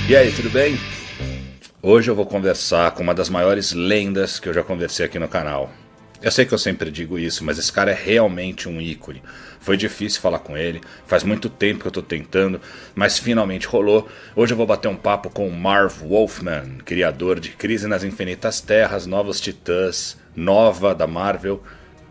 E aí, tudo bem? Hoje eu vou conversar com uma das maiores lendas que eu já conversei aqui no canal. Eu sei que eu sempre digo isso, mas esse cara é realmente um ícone. Foi difícil falar com ele, faz muito tempo que eu tô tentando, mas finalmente rolou. Hoje eu vou bater um papo com o Marv Wolfman, criador de Crise nas Infinitas Terras, Novos Titãs, Nova da Marvel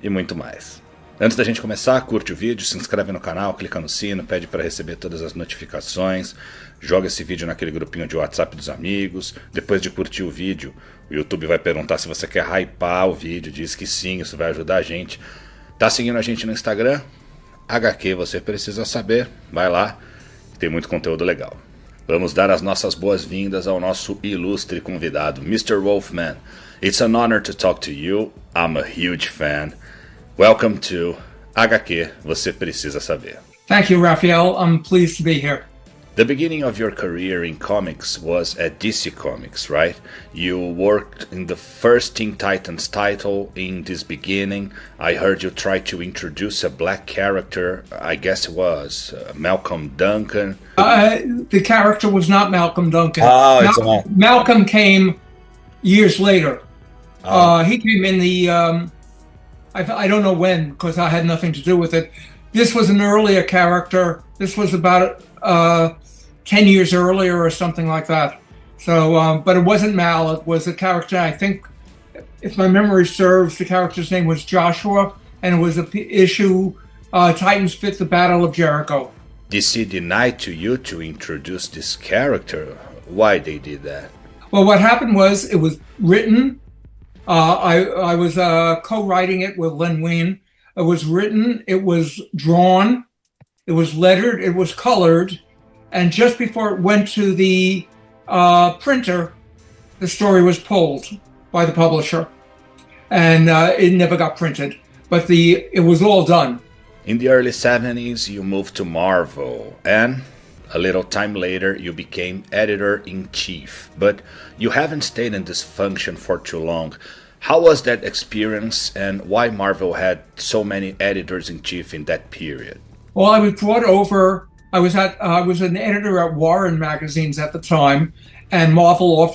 e muito mais. Antes da gente começar, curte o vídeo, se inscreve no canal, clica no sino, pede para receber todas as notificações, joga esse vídeo naquele grupinho de WhatsApp dos amigos. Depois de curtir o vídeo, o YouTube vai perguntar se você quer hypar o vídeo, diz que sim, isso vai ajudar a gente. Tá seguindo a gente no Instagram? HQ Você Precisa Saber, vai lá, tem muito conteúdo legal. Vamos dar as nossas boas-vindas ao nosso ilustre convidado, Mr. Wolfman. It's an honor to talk to you, I'm a huge fan. Welcome to HQ Você Precisa Saber. Thank you, Raphael. I'm pleased to be here. The beginning of your career in comics was at DC Comics, right? You worked in the first Teen Titans title in this beginning. I heard you try to introduce a black character. I guess it was Malcolm Duncan. The character was not Malcolm Duncan. Oh, Malcolm came years later. He came in the... I don't know when, because I had nothing to do with it. This was an earlier character. This was about 10 years earlier or something like that. So, but it wasn't Mal. It was a character, I think, if my memory serves, the character's name was Joshua, and it was an issue, Titans Fit the Battle of Jericho. DC denied to you to introduce this character. Why they did that? Well, what happened was it was written... I was co-writing it with Len Wein. It was written, it was drawn, it was lettered, it was colored, and just before it went to the printer, the story was pulled by the publisher, and it never got printed. But it was all done. In the early 70s, you moved to Marvel, and a little time later, you became editor-in-chief, but you haven't stayed in this function for too long. How was that experience, and why Marvel had so many editors-in-chief in that period? Well, I was brought over. I was an editor at Warren magazines at the time, and Marvel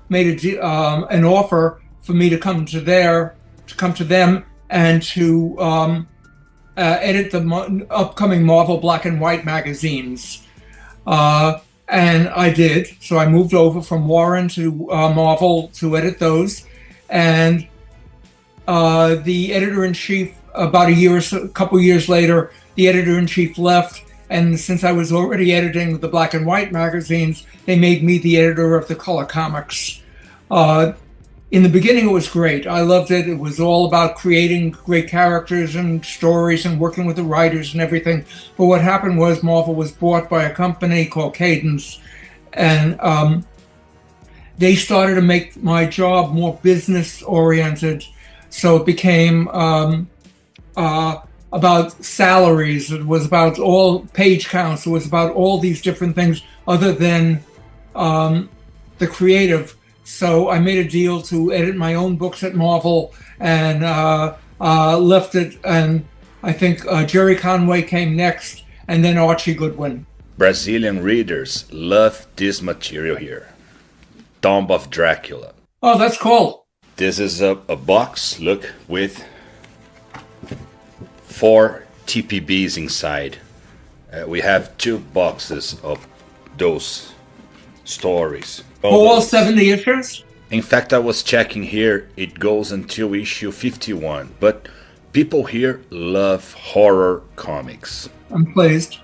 made an offer for me to come to them, and to edit the upcoming Marvel Black and White magazines. And I did. So I moved over from Warren to Marvel to edit those. And the editor-in-chief, about a couple years later, the editor-in-chief left. And since I was already editing the Black and White magazines, they made me the editor of the color comics. In the beginning, it was great. I loved it. It was all about creating great characters and stories and working with the writers and everything. But what happened was Marvel was bought by a company called Cadence, and they started to make my job more business-oriented. So it became about salaries. It was about all page counts. It was about all these different things other than the creative. So I made a deal to edit my own books at Marvel, and left it. And I think Jerry Conway came next, and then Archie Goodwin. Brazilian readers love this material here. Tomb of Dracula. Oh, that's cool. This is a box, look, with 4 TPBs inside. We have 2 boxes of those stories. All 70 issues? In fact, I was checking here, it goes until issue 51, but people here love horror comics. I'm pleased.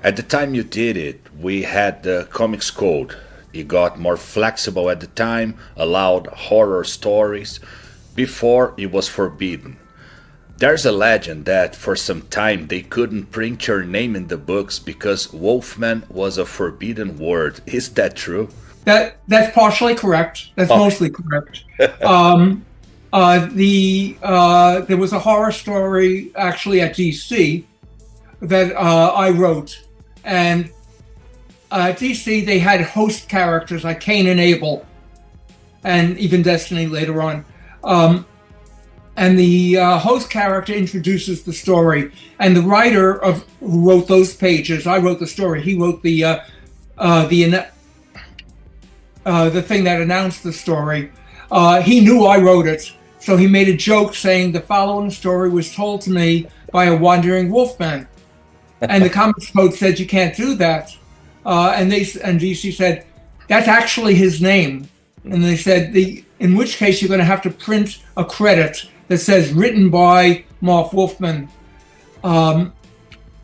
At the time you did it, we had the Comics Code. It got more flexible at the time, allowed horror stories. Before, it was forbidden. There's a legend that for some time they couldn't print your name in the books because Wolfman was a forbidden word. Is that true? That's partially correct. That's mostly correct. There was a horror story actually at DC that I wrote, and at DC they had host characters like Cain and Abel, and even Destiny later on. And the host character introduces the story, and the writer who wrote those pages, I wrote the story. He wrote the the thing that announced the story, he knew I wrote it. So he made a joke saying the following story was told to me by a wandering wolfman. And the Comics Code said you can't do that. And DC said, that's actually his name. And they said, in which case you're going to have to print a credit that says written by Marv Wolfman,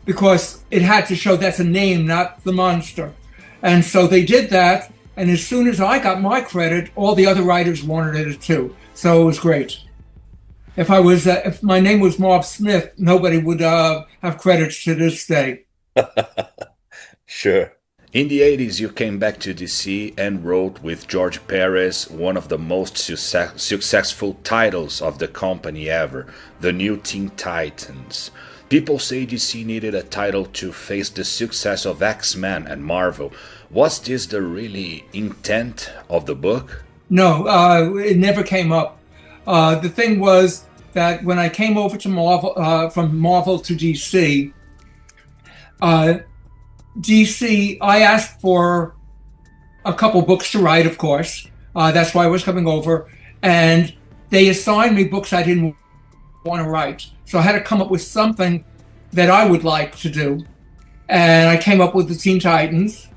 because it had to show that's a name, not the monster. And so they did that. And as soon as I got my credit, all the other writers wanted it too. So it was great. If my name was Marv Smith, nobody would have credits to this day. Sure. In the 80s, you came back to DC and wrote with George Pérez one of the most successful titles of the company ever, the New Teen Titans. People say DC needed a title to face the success of X-Men and Marvel. Was this the really intent of the book? No, it never came up. The thing was that when I came over to Marvel, from Marvel to DC, I asked for a couple books to write, of course. That's why I was coming over. And they assigned me books I didn't want to write. So I had to come up with something that I would like to do. And I came up with the Teen Titans.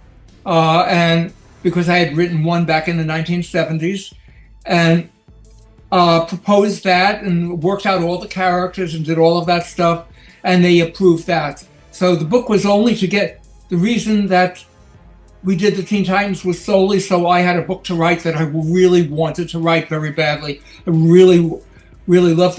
And because I had written one back in the 1970s. And proposed that and worked out all the characters and did all of that stuff, and they approved that. So the book was only to get, the reason that we did the Teen Titans was solely so I had a book to write that I really wanted to write very badly. I really, really loved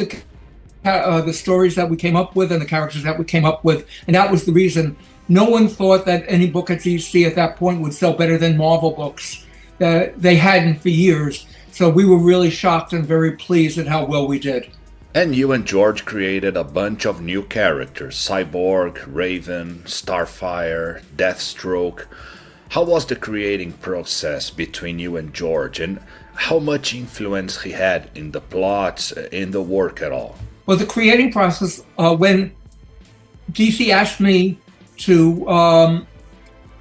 the stories that we came up with and the characters that we came up with, and that was the reason. No one thought that any book at DC at that point would sell better than Marvel books. They hadn't for years. So we were really shocked and very pleased at how well we did. And you and George created a bunch of new characters: Cyborg, Raven, Starfire, Deathstroke. How was the creating process between you and George, and how much influence he had in the plots, in the work at all? Well, the creating process, when DC asked me to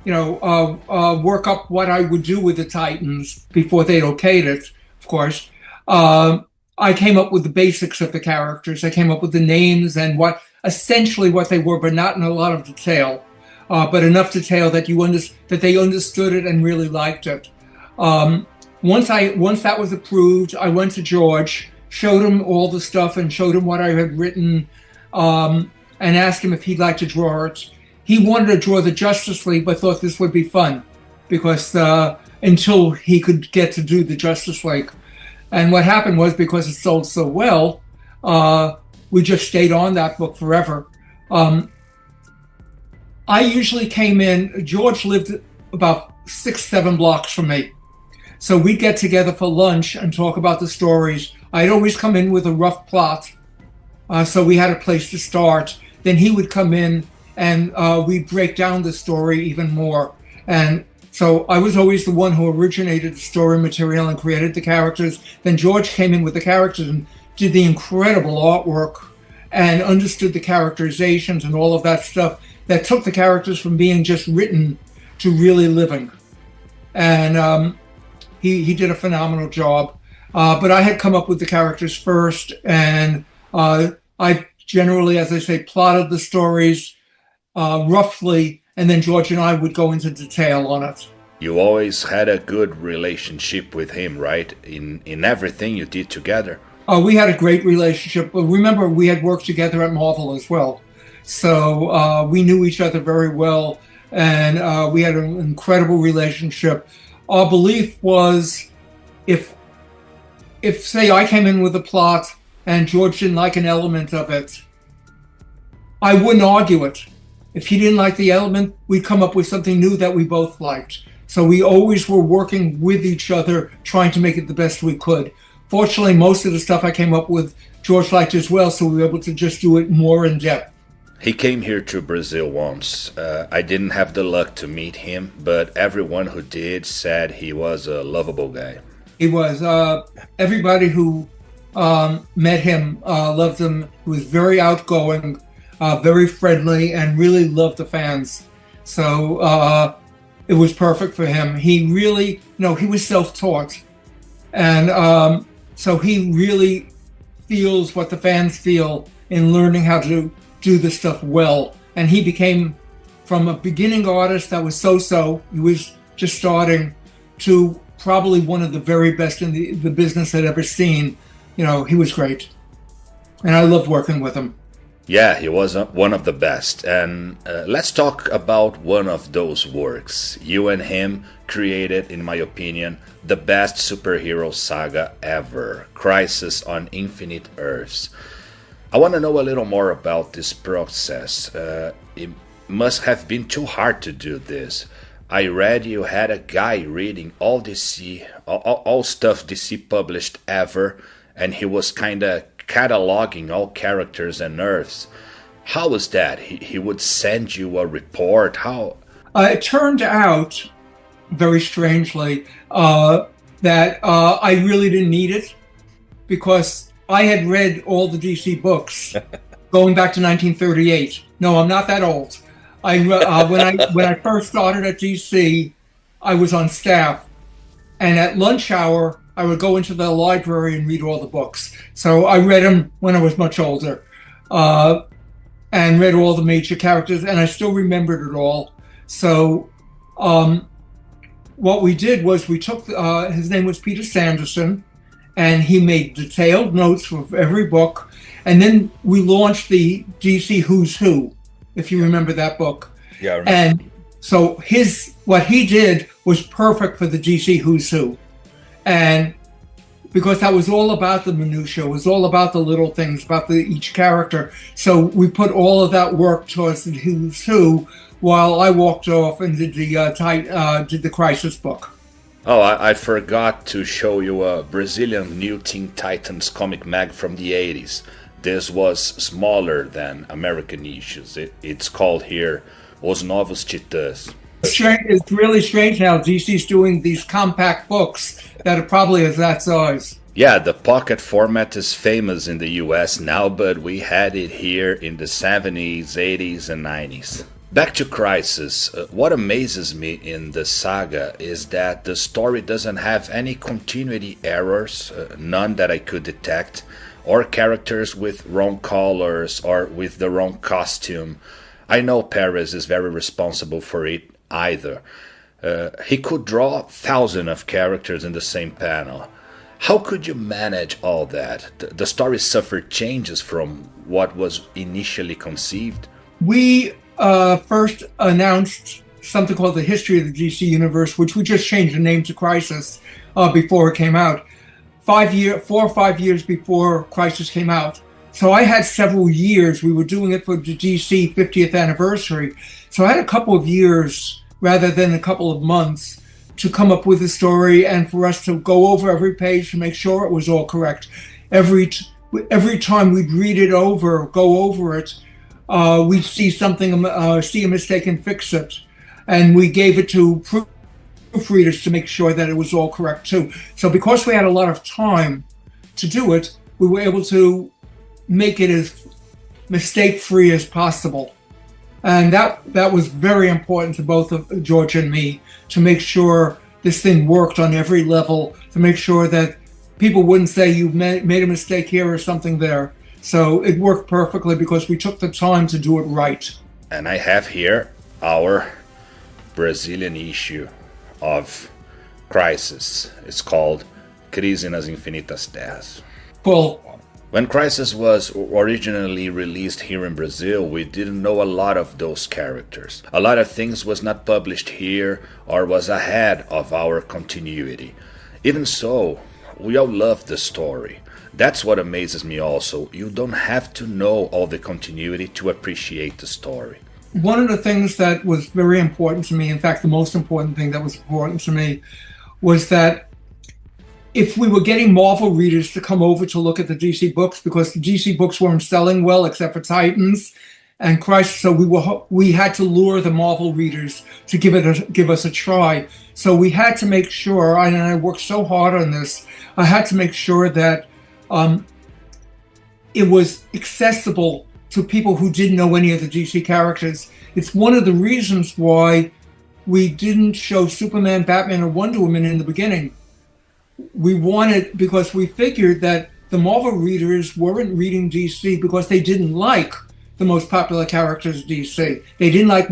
work up what I would do with the Titans before they'd okayed it, of course, I came up with the basics of the characters. I came up with the names and essentially what they were, but not in a lot of detail, but enough detail that that they understood it and really liked it. Once that was approved, I went to George, showed him all the stuff and showed him what I had written, and asked him if he'd like to draw it. He wanted to draw the Justice League, but thought this would be fun because until he could get to do the Justice League. And what happened was, because it sold so well, we just stayed on that book forever. I usually came in, George lived about 6-7 blocks from me. So we'd get together for lunch and talk about the stories. I'd always come in with a rough plot, so we had a place to start. Then he would come in and we'd break down the story even more. And so I was always the one who originated the story material and created the characters. Then George came in with the characters and did the incredible artwork and understood the characterizations and all of that stuff that took the characters from being just written to really living. And he did a phenomenal job. But I had come up with the characters first, and I generally, as I say, plotted the stories roughly, and then George and I would go into detail on it. You always had a good relationship with him, right? In everything you did together. We had a great relationship. But remember, we had worked together at Marvel as well. So we knew each other very well, and we had an incredible relationship. Our belief was, if say I came in with a plot and George didn't like an element of it, I wouldn't argue it. If he didn't like the element, we'd come up with something new that we both liked. So we always were working with each other, trying to make it the best we could. Fortunately, most of the stuff I came up with, George liked as well, so we were able to just do it more in depth. He came here to Brazil once. I didn't have the luck to meet him, but everyone who did said he was a lovable guy. He was. Everybody who met him loved him. He was very outgoing, very friendly, and really loved the fans. So it was perfect for him. He really, he was self-taught. And so he really feels what the fans feel in learning how to do this stuff well. And he became, from a beginning artist that was so-so, he was just starting, to probably one of the very best in the business I'd ever seen. He was great. And I loved working with him. Yeah, he was one of the best. And let's talk about one of those works. You and him created, in my opinion, the best superhero saga ever, Crisis on Infinite Earths. I want to know a little more about this process. It must have been too hard to do this. I read you had a guy reading all DC, all stuff DC published ever, and he was kind of cataloging all characters and Earths. How was that? He would send you a report? How? It turned out, very strangely, that I really didn't need it, because I had read all the DC books going back to 1938. No, I'm not that old. When I first started at DC, I was on staff, and at lunch hour, I would go into the library and read all the books. So I read them when I was much older, and read all the major characters, and I still remembered it all. So what we did was we took, his name was Peter Sanderson, and he made detailed notes for every book. And then we launched the DC Who's Who, if you remember that book. Yeah, I remember. And so what he did was perfect for the DC Who's Who. And because that was all about the minutiae, it was all about the little things, about each character. So we put all of that work towards the Who's Who, while I walked off and did the Crisis book. Oh, I forgot to show you a Brazilian New Teen Titans comic mag from the 80s. This was smaller than American issues. It's called here Os Novos Titãs. It's really strange how DC's doing these compact books that are probably as that size. Yeah, the pocket format is famous in the US now, but we had it here in the 70s, 80s, and 90s. Back to Crisis, what amazes me in the saga is that the story doesn't have any continuity errors, none that I could detect, or characters with wrong colors or with the wrong costume. I know Pérez is very responsible for it either. He could draw thousands of characters in the same panel. How could you manage all that? The story suffered changes from what was initially conceived. We first announced something called the History of the DC Universe, which we just changed the name to Crisis before it came out. 4 or 5 years before Crisis came out. So I had several years. We were doing it for the DC 50th anniversary. So I had a couple of years rather than a couple of months to come up with a story and for us to go over every page to make sure it was all correct. Every time we'd read it over, go over it, we'd see something, see a mistake and fix it. And we gave it to proofreaders to make sure that it was all correct too. So because we had a lot of time to do it, we were able to make it as mistake-free as possible. And that was very important to both of George and me, to make sure this thing worked on every level, to make sure that people wouldn't say you made a mistake here or something there. So it worked perfectly because we took the time to do it right. And I have here our Brazilian issue of Crisis. It's called Crise nas Infinitas Terras. Cool. When Crisis was originally released here in Brazil, we didn't know a lot of those characters. A lot of things was not published here or was ahead of our continuity. Even so, we all love the story. That's what amazes me also. You don't have to know all the continuity to appreciate the story. One of the things that was very important to me, in fact, the most important thing that was important to me, was that if we were getting Marvel readers to come over to look at the DC books, because the DC books weren't selling well except for Titans and Crisis, so we had to lure the Marvel readers to give us a try. So we had to make sure, and I worked so hard on this, I had to make sure that it was accessible to people who didn't know any of the DC characters. It's one of the reasons why we didn't show Superman, Batman, or Wonder Woman in the beginning. We wanted, because we figured that the Marvel readers weren't reading DC because they didn't like the most popular characters of DC. They didn't like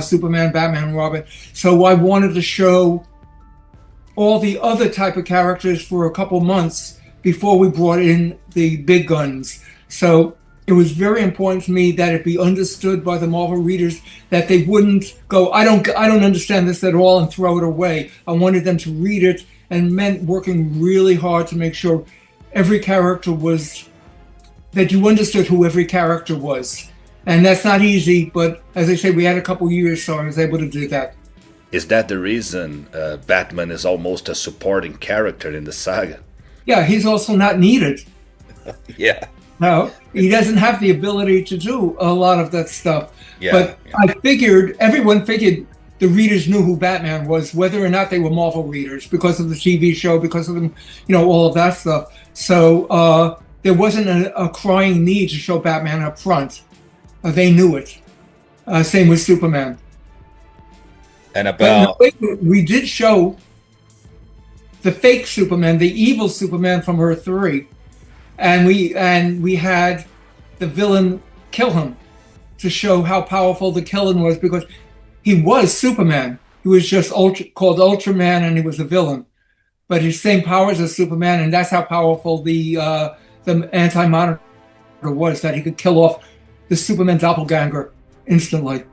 Superman, Batman, and Robin. So I wanted to show all the other type of characters for a couple months before we brought in the big guns. So it was very important to me that it be understood by the Marvel readers, that they wouldn't go, I don't understand this at all, and throw it away. I wanted them to read it, and meant working really hard to make sure every character was, that you understood who every character was. And that's not easy, but as I say, we had a couple years, so I was able to do that. Is that the reason Batman is almost a supporting character in the saga? Yeah, he's also not needed. Yeah. No, he doesn't have the ability to do a lot of that stuff. Yeah, but yeah. I figured, everyone figured the readers knew who Batman was, whether or not they were Marvel readers, because of the TV show, because of them, all of that stuff. So there wasn't a crying need to show Batman up front. They knew it. Same with Superman. And about... we did show the fake Superman, the evil Superman from Earth 3. And we had the villain kill him to show how powerful the killing was, because he was Superman. He was just called Ultraman, and he was a villain. But his same powers as Superman, and that's how powerful the Anti-Monitor was, that he could kill off the Superman doppelganger instantly.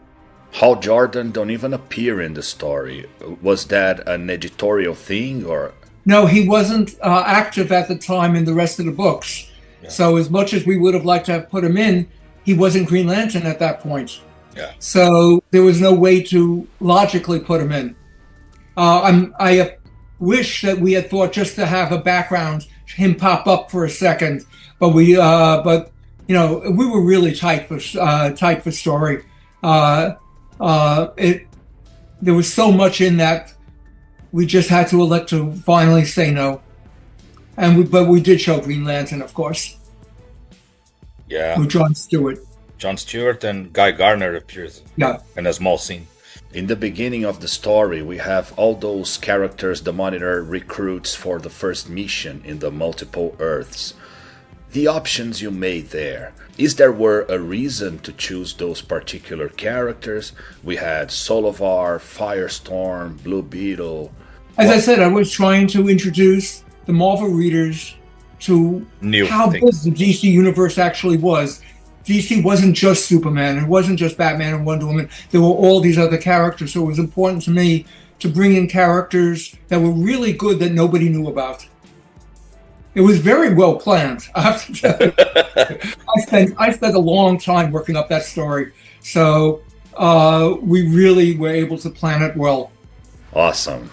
Hal Jordan don't even appear in the story. Was that an editorial thing, or...? No, he wasn't active at the time in the rest of the books. Yeah. So as much as we would have liked to have put him in, he wasn't Green Lantern at that point. Yeah. So there was no way to logically put him in. I wish that we had thought just to have a background, him pop up for a second, but we were really tight for story. There was so much in that. We just had to elect to finally say no. But we did show Green Lantern, of course. Yeah. With John Stewart. John Stewart and Guy Gardner appears in a small scene. In the beginning of the story, we have all those characters the Monitor recruits for the first mission in the multiple Earths. The options you made there, is there were a reason to choose those particular characters? We had Solovar, Firestorm, Blue Beetle. As I said, I was trying to introduce the Marvel readers to how big the DC universe actually was. DC wasn't just Superman, it wasn't just Batman and Wonder Woman. There were all these other characters, so it was important to me to bring in characters that were really good that nobody knew about. It was very well planned. I have to tell you. I spent a long time working up that story, so we really were able to plan it well. Awesome.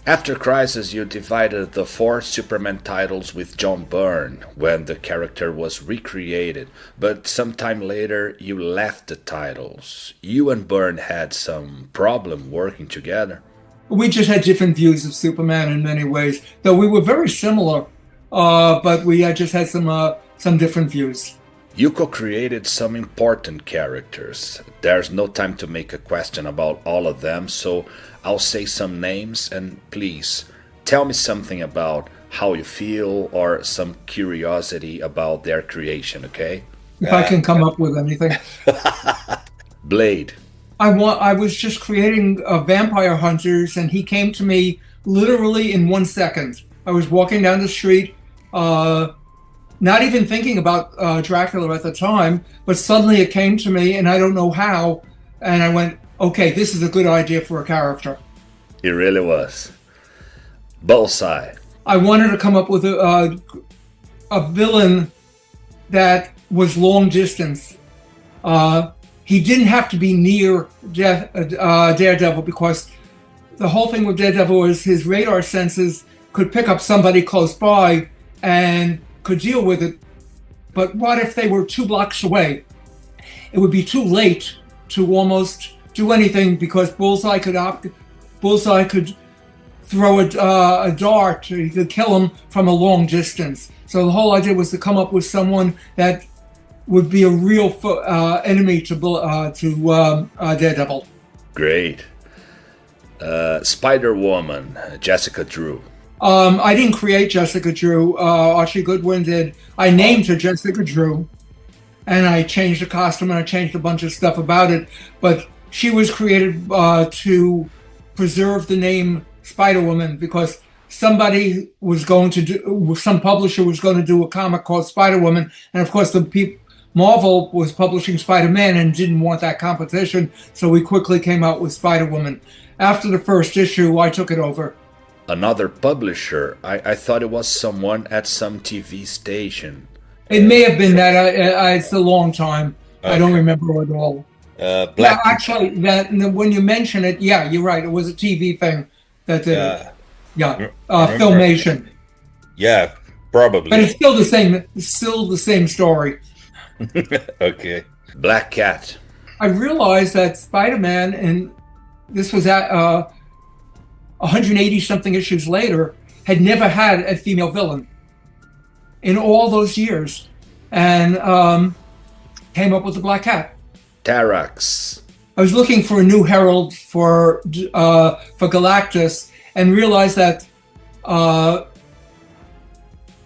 After Crisis, you divided the 4 Superman titles with John Byrne when the character was recreated, but sometime later you left the titles. You and Byrne had some problem working together. We just had different views of Superman in many ways, though we were very similar, but we just had some different views. You co-created some important characters. There's no time to make a question about all of them, so I'll say some names, and please tell me something about how you feel or some curiosity about their creation, okay? If I can come up with anything. Blade. I was just creating vampire hunters, and he came to me literally in 1 second. I was walking down the street, not even thinking about Dracula at the time, but suddenly it came to me, and I don't know how, and I went, okay, this is a good idea for a character. It really was. Bullseye. I wanted to come up with a villain that was long distance. He didn't have to be near Daredevil, because the whole thing with Daredevil is his radar senses could pick up somebody close by and could deal with it. But what if they were 2 blocks away? It would be too late to almost do anything, because Bullseye could throw a dart. He could kill him from a long distance. So the whole idea was to come up with someone that would be a real enemy to Daredevil. Great. Spider-Woman, Jessica Drew. I didn't create Jessica Drew. Archie Goodwin did. I named her Jessica Drew, and I changed the costume and I changed a bunch of stuff about it. But she was created to preserve the name Spider-Woman because some publisher was going to do a comic called Spider-Woman, and of course Marvel was publishing Spider-Man and didn't want that competition, so we quickly came out with Spider-Woman. After the first issue, I took it over. Another publisher? I thought it was someone at some TV station. It may have been that. It's a long time. Okay. I don't remember at all. Actually, when you mention it, yeah, you're right. It was a TV thing that did it. Yeah, Filmation. Yeah, probably. But it's still the same. It's still the same story. Okay. Black Cat. I realized that Spider-Man, and this was at 180 something issues later, had never had a female villain in all those years, and came up with the Black Cat. Tarax. I was looking for a new herald for Galactus, and realized that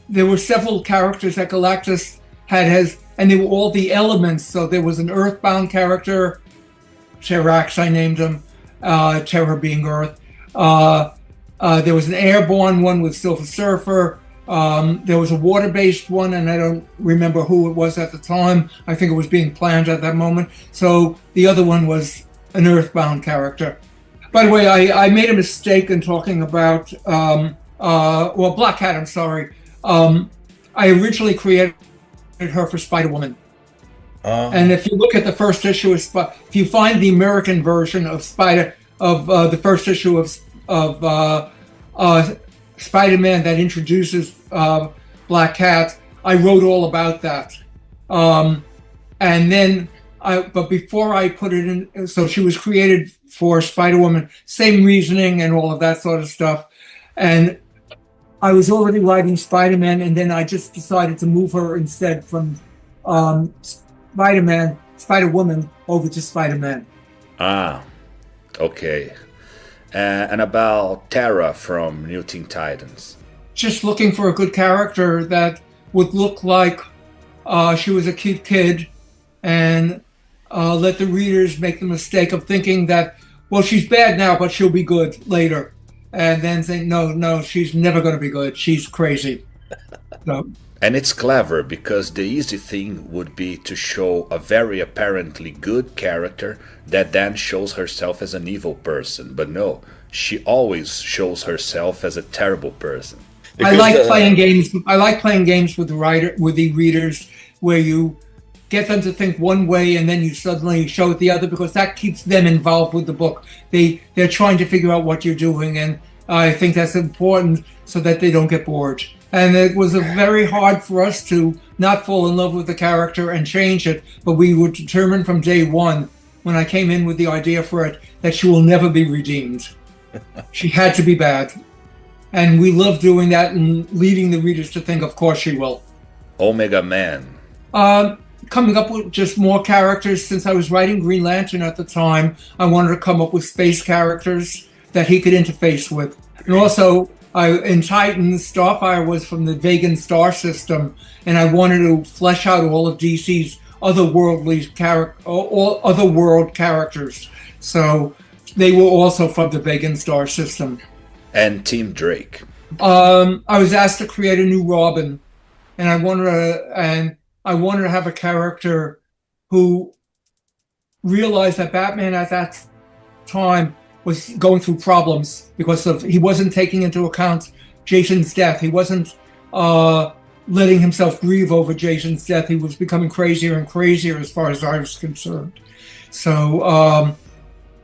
there were several characters that Galactus had and they were all the elements. So there was an Earthbound character, Tarax, I named him, Terra being Earth. There was an airborne one with Silver Surfer. There was a water-based one, and I don't remember who it was at the time. I think it was being planned at that moment. So the other one was an Earthbound character. By the way, I made a mistake in talking about, Black Cat, I'm sorry. I originally created her for Spider-Woman. And if you look at the first issue of if you find the American version of the first issue of Spider-Man that introduces Black Cat, I wrote all about that. And then but before I put it in, so she was created for Spider-Woman, same reasoning and all of that sort of stuff. And I was already writing Spider-Man, and then I just decided to move her instead from Spider-Woman over to Spider-Man. Ah, okay. And about Terra from New Teen Titans? Just looking for a good character that would look like she was a cute kid, and let the readers make the mistake of thinking that, well, she's bad now, but she'll be good later. And then say, no, she's never going to be good. She's crazy. So. And it's clever, because the easy thing would be to show a very apparently good character that then shows herself as an evil person. But no, she always shows herself as a terrible person. Because, I like playing games. I like playing games with the readers, where you get them to think one way and then you suddenly show it the other, because that keeps them involved with the book. They're trying to figure out what you're doing, and I think that's important so that they don't get bored. And it was very hard for us to not fall in love with the character and change it, but we were determined from day one, when I came in with the idea for it, that she will never be redeemed. She had to be bad. And we love doing that and leading the readers to think, of course she will. Omega Man. Coming up with just more characters. Since I was writing Green Lantern at the time, I wanted to come up with space characters that he could interface with. And also, in Titans, Starfire was from the Vegan star system, and I wanted to flesh out all of DC's otherworld characters. So they were also from the Vegan star system. And Team Drake. I was asked to create a new Robin, and I wanted to have a character who realized that Batman at that time was going through problems because he wasn't taking into account Jason's death. He wasn't letting himself grieve over Jason's death. He was becoming crazier and crazier as far as I was concerned. So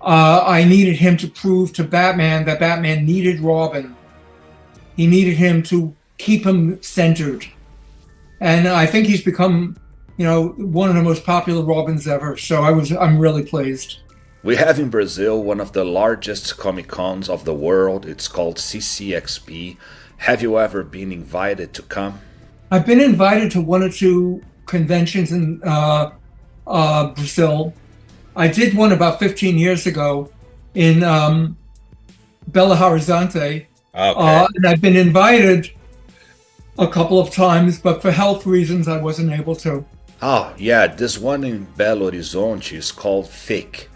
I needed him to prove to Batman that Batman needed Robin. He needed him to keep him centered. And I think he's become, one of the most popular Robins ever. So I'm really pleased. We have in Brazil one of the largest Comic-Cons of the world. It's called CCXP. Have you ever been invited to come? I've been invited to one or two conventions in Brazil. I did one about 15 years ago in Belo Horizonte. Okay. And I've been invited a couple of times, but for health reasons, I wasn't able to. Oh, yeah, this one in Belo Horizonte is called Thick.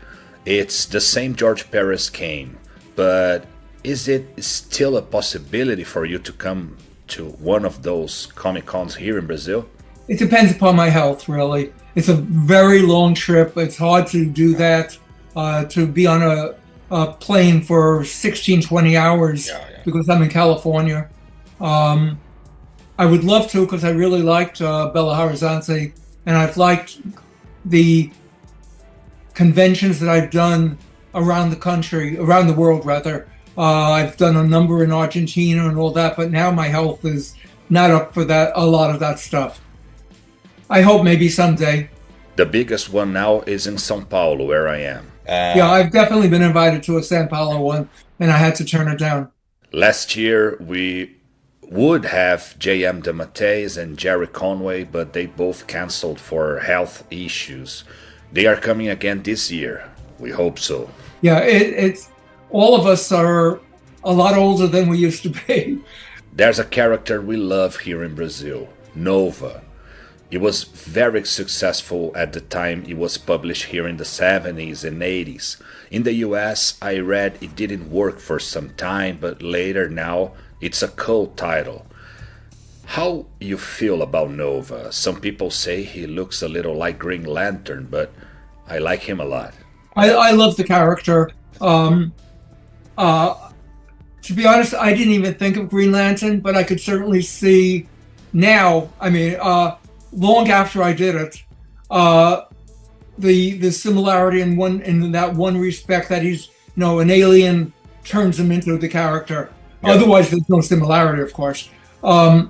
It's the same George Pérez came, but is it still a possibility for you to come to one of those Comic Cons here in Brazil? It depends upon my health, really. It's a very long trip. It's hard to do that, to be on a plane for 16, 20 hours because I'm in California. I would love to because I really liked Belo Horizonte, and I've liked the conventions that I've done around the country, around the world rather. I've done a number in Argentina and all that, but now my health is not up for that, a lot of that stuff. I hope maybe someday. The biggest one now is in São Paulo, where I am. Yeah, I've definitely been invited to a São Paulo one, and I had to turn it down. Last year we would have J.M. DeMatteis and Jerry Conway, but they both canceled for health issues. They are coming again this year. We hope so. Yeah, it's all of us are a lot older than we used to be. There's a character we love here in Brazil, Nova. It was very successful at the time it was published here in the 70s and 80s. In the US, I read it didn't work for some time, but later now it's a cult title. How you feel about Nova? Some people say he looks a little like Green Lantern, but I like him a lot. I love the character. To be honest, I didn't even think of Green Lantern, but I could certainly see now, long after I did it, the similarity in that one respect that he's, an alien turns him into the character. Yeah. Otherwise, there's no similarity, of course. But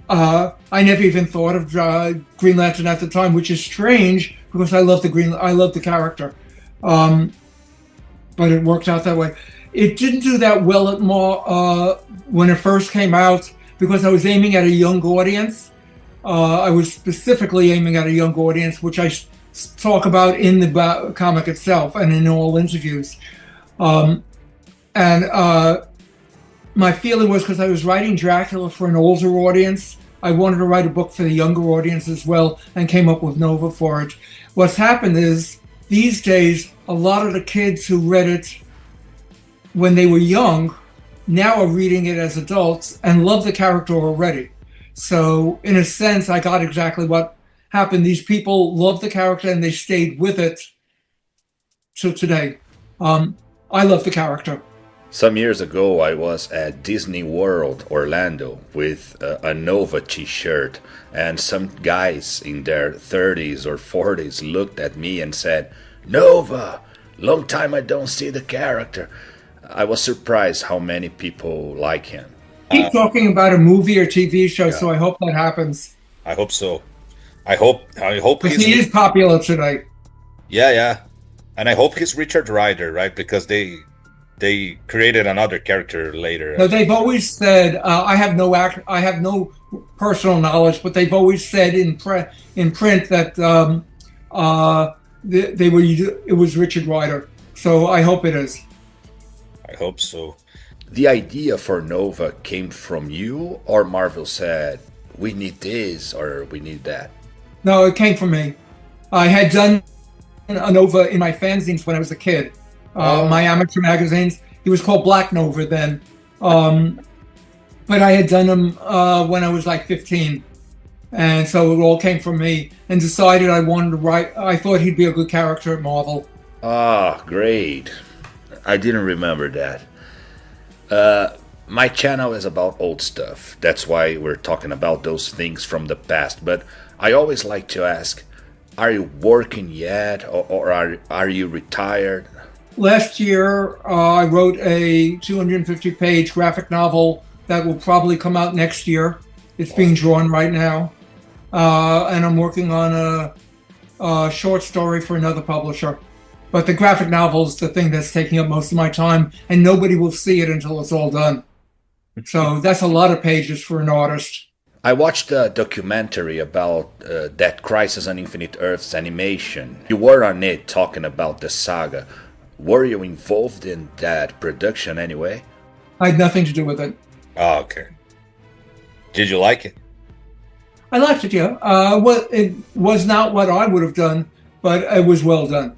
I never even thought of Green Lantern at the time, which is strange because I love the character. But it worked out that way. It didn't do that well at when it first came out because I was aiming at a young audience. I was specifically aiming at a young audience, which I talk about in the comic itself and in all interviews. My feeling was because I was writing Dracula for an older audience, I wanted to write a book for the younger audience as well and came up with Nova for it. What's happened is these days, a lot of the kids who read it when they were young now are reading it as adults and love the character already. So in a sense, I got exactly what happened. These people love the character and they stayed with it till today. I love the character. Some years ago, I was at Disney World, Orlando, with a Nova t-shirt, and some guys in their 30s or 40s looked at me and said, "Nova! Long time I don't see the character." I was surprised how many people like him. Keep talking about a movie or TV show, so I hope that happens. I hope so. I hope because he is popular today. Yeah. And I hope he's Richard Rider, right? Because they created another character later. No, they've always said I have no personal knowledge, but they've always said in print that it was Richard Rider. So I hope it is. I hope so. The idea for Nova came from you, or Marvel said, "We need this," or "We need that"? No, it came from me. I had done a Nova in my fanzines when I was a kid. My amateur magazines. He was called Black Nova then. But I had done him when I was like 15. And so it all came from me and decided I wanted to write. I thought he'd be a good character at Marvel. Ah, great. I didn't remember that. My channel is about old stuff. That's why we're talking about those things from the past. But I always like to ask, are you working yet or are you retired? Last year, I wrote a 250-page graphic novel that will probably come out next year. It's being drawn right now. And I'm working on a short story for another publisher. But the graphic novel is the thing that's taking up most of my time, and nobody will see it until it's all done. So that's a lot of pages for an artist. I watched a documentary about that Crise on Infinite Earths animation. You were on it talking about the saga. Were you involved in that production anyway? I had nothing to do with it. Oh, okay. Did you like it? I liked it, yeah. Well, it was not what I would have done, but it was well done.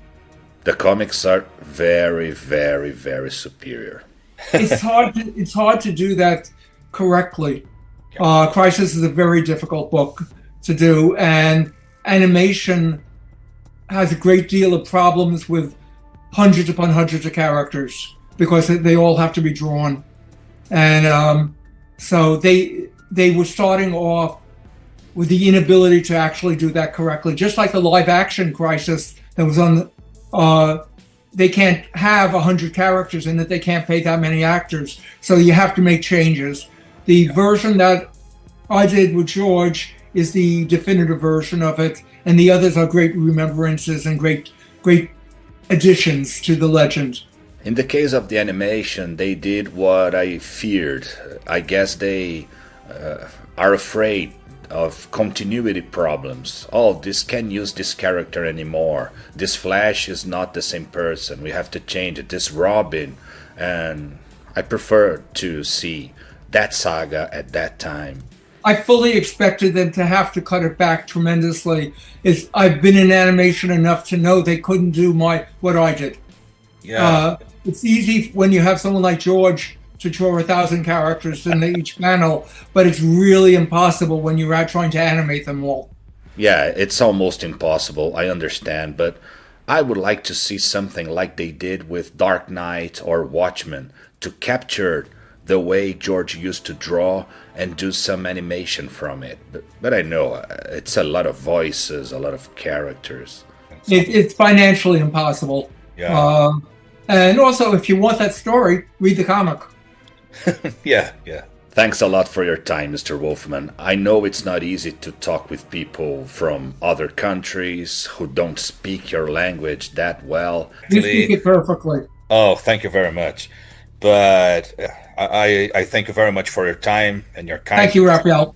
The comics are very, very, very superior. It's hard to do that correctly. Crisis is a very difficult book to do, and animation has a great deal of problems with hundreds upon hundreds of characters because they all have to be drawn, and so they were starting off with the inability to actually do that correctly. Just like the live action Crisis that was on, they can't have 100 characters in it. They can't pay that many actors, so you have to make changes. The version that I did with George is the definitive version of it, and the others are great remembrances and great additions to the legend. In the case of the animation, they did what I feared. I guess they are afraid of continuity problems. Oh, this can't use this character anymore. This Flash is not the same person. We have to change it. This Robin. And I prefer to see that saga at that time. I fully expected them to have to cut it back tremendously. I've been in animation enough to know they couldn't do what I did. Yeah. It's easy when you have someone like George to draw 1,000 characters in each panel, but it's really impossible when you're out trying to animate them all. Yeah, it's almost impossible, I understand, but I would like to see something like they did with Dark Knight or Watchmen to capture the way George used to draw and do some animation from it. But I know it's a lot of voices, a lot of characters. It's financially impossible. Yeah. And also, if you want that story, read the comic. Yeah. Thanks a lot for your time, Mr. Wolfman. I know it's not easy to talk with people from other countries who don't speak your language that well. You speak it perfectly. Oh, thank you very much. But I thank you very much for your time and your kindness. Thank you, Raphael.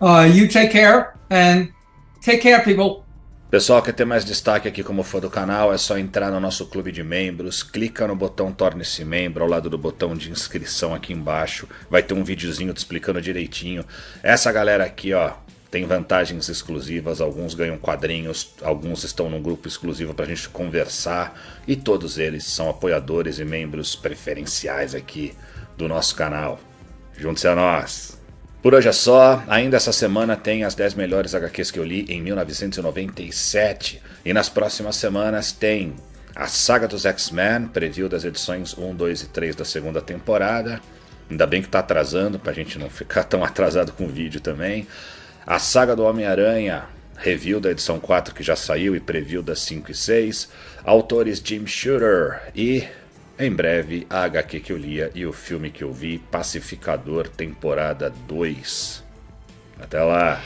You take care, and take care, people. Pessoal, quer ter mais destaque aqui como fã do canal, é só entrar no nosso clube de membros, clica no botão torne-se membro, ao lado do botão de inscrição aqui embaixo, vai ter um videozinho te explicando direitinho. Essa galera aqui, ó, tem vantagens exclusivas, alguns ganham quadrinhos, alguns estão num grupo exclusivo pra gente conversar, e todos eles são apoiadores e membros preferenciais aqui do nosso canal. Junte-se a nós! Por hoje é só, ainda essa semana tem as 10 melhores HQs que eu li em 1997, e nas próximas semanas tem a saga dos X-Men, preview das edições 1, 2 e 3 da segunda temporada, ainda bem que tá atrasando pra gente não ficar tão atrasado com o vídeo também, a saga do Homem-Aranha, review da edição 4 que já saiu e preview das 5 e 6, autores Jim Shooter e... em breve, a HQ que eu lia e o filme que eu vi, Pacificador, temporada 2. Até lá!